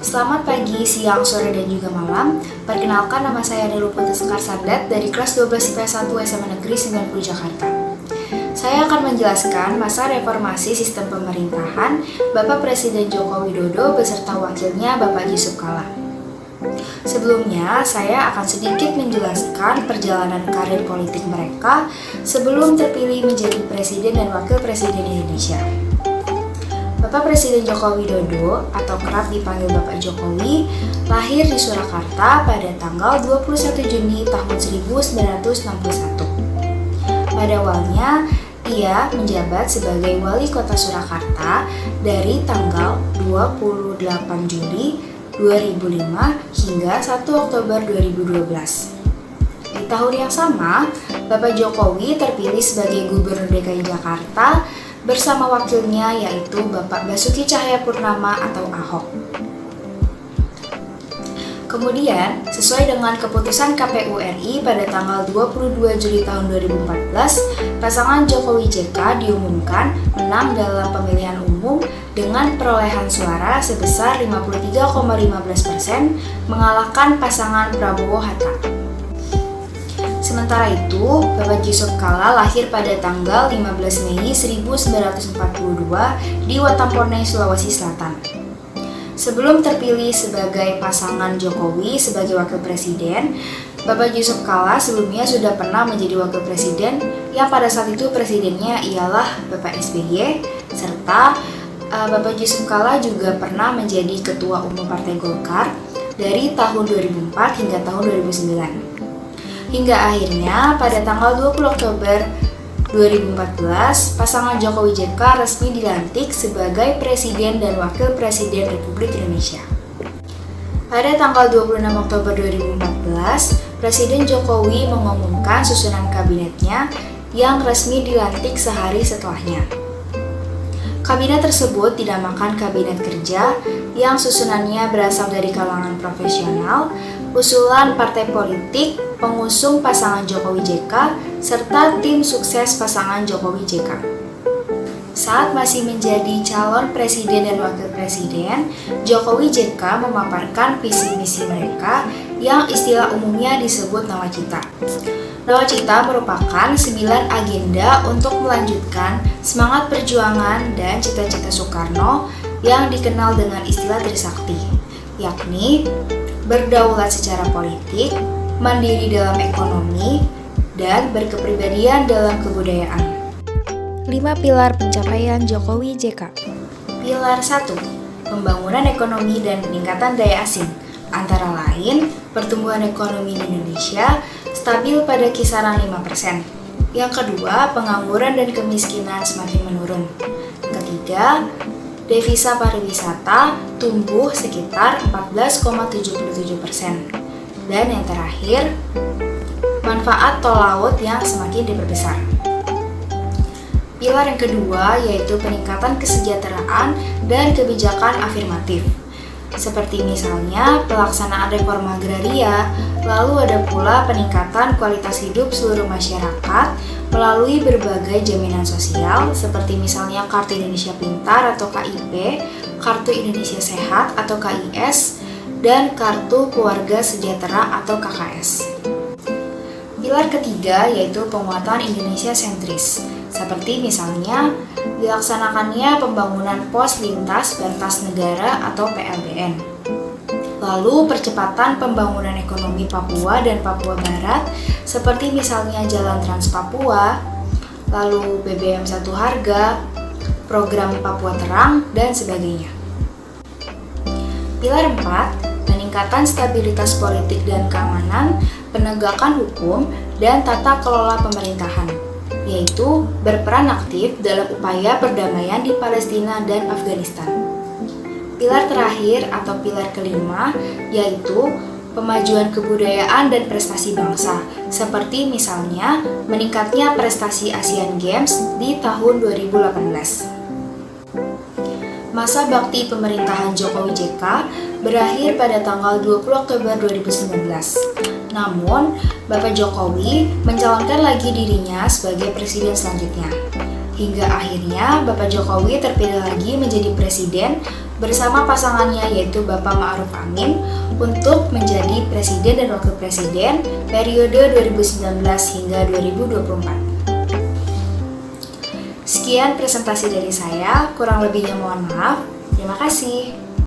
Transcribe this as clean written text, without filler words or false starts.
Selamat pagi, siang, sore, dan juga malam. Perkenalkan, nama saya Nurul Putri Sekar Sandat dari kelas 12 IPS 1 SMA Negeri 90 Jakarta. Saya akan menjelaskan masa reformasi sistem pemerintahan Bapak Presiden Joko Widodo beserta wakilnya Bapak Yusuf Kala. Sebelumnya, saya akan sedikit menjelaskan perjalanan karir politik mereka sebelum terpilih menjadi Presiden dan Wakil Presiden Indonesia. Bapak Presiden Joko Widodo atau kerap dipanggil Bapak Jokowi lahir di Surakarta pada tanggal 21 Juni tahun 1961. Pada awalnya, ia menjabat sebagai Wali Kota Surakarta dari tanggal 28 Juli 2005 hingga 1 Oktober 2012. Di tahun yang sama, Bapak Jokowi terpilih sebagai Gubernur DKI Jakarta bersama wakilnya yaitu Bapak Basuki Cahayapurnama atau Ahok. Kemudian, sesuai dengan keputusan KPU RI pada tanggal 22 Juli tahun 2014, pasangan Jokowi JK diumumkan menang dalam pemilihan umum dengan perolehan suara sebesar 53,15%, mengalahkan pasangan Prabowo Hatta. Sementara itu, Bapak Yusuf Kala lahir pada tanggal 15 Mei 1942 di Watampone, Sulawesi Selatan. Sebelum terpilih sebagai pasangan Jokowi sebagai wakil presiden, Bapak Yusuf Kala sebelumnya sudah pernah menjadi wakil presiden yang pada saat itu presidennya ialah Bapak SBY, serta Bapak Yusuf Kala juga pernah menjadi ketua umum Partai Golkar dari tahun 2004 hingga tahun 2009. Hingga akhirnya pada tanggal 20 Oktober 2014, pasangan Jokowi JK resmi dilantik sebagai Presiden dan Wakil Presiden Republik Indonesia. Pada tanggal 26 Oktober 2014, Presiden Jokowi mengumumkan susunan kabinetnya yang resmi dilantik sehari setelahnya. Kabinet tersebut dinamakan Kabinet Kerja yang susunannya berasal dari kalangan profesional, usulan partai politik, pengusung pasangan Jokowi JK, serta tim sukses pasangan Jokowi JK. Saat masih menjadi calon presiden dan wakil presiden, Jokowi JK memaparkan visi misi mereka yang istilah umumnya disebut nawacita. Nawacita merupakan 9 agenda untuk melanjutkan semangat perjuangan dan cita-cita Soekarno yang dikenal dengan istilah Trisakti, yakni berdaulat secara politik, mandiri dalam ekonomi, dan berkepribadian dalam kebudayaan. 5 pilar pencapaian Jokowi JK. Pilar 1. Pembangunan ekonomi dan peningkatan daya asing. Antara lain, pertumbuhan ekonomi di Indonesia stabil pada kisaran 5%. Yang kedua, pengangguran dan kemiskinan semakin menurun. Ketiga, devisa pariwisata tumbuh sekitar 14,77%. Dan yang terakhir, manfaat tol laut yang semakin diperbesar. Pilar yang kedua yaitu peningkatan kesejahteraan dan kebijakan afirmatif. Seperti misalnya pelaksanaan reforma agraria, lalu ada pula peningkatan kualitas hidup seluruh masyarakat melalui berbagai jaminan sosial seperti misalnya Kartu Indonesia Pintar atau KIP, Kartu Indonesia Sehat atau KIS, dan Kartu Keluarga Sejahtera atau KKS. Pilar ketiga yaitu penguatan Indonesia sentris, seperti misalnya dilaksanakannya pembangunan pos lintas batas negara atau PLBN. Lalu percepatan pembangunan ekonomi Papua dan Papua Barat, seperti misalnya Jalan Trans Papua, lalu BBM Satu Harga, program Papua Terang, dan sebagainya. Pilar 4, peningkatan stabilitas politik dan keamanan, penegakan hukum, dan tata kelola pemerintahan, yaitu berperan aktif dalam upaya perdamaian di Palestina dan Afghanistan. Pilar terakhir atau pilar kelima yaitu pemajuan kebudayaan dan prestasi bangsa, seperti misalnya meningkatnya prestasi Asian Games di tahun 2018. Masa bakti pemerintahan Jokowi JK berakhir pada tanggal 20 Oktober 2019. Namun, Bapak Jokowi mencalonkan lagi dirinya sebagai presiden selanjutnya. Hingga akhirnya Bapak Jokowi terpilih lagi menjadi presiden bersama pasangannya yaitu Bapak Ma'ruf Amin untuk menjadi presiden dan wakil presiden periode 2019 hingga 2024. Sekian presentasi dari saya, kurang lebihnya mohon maaf. Terima kasih.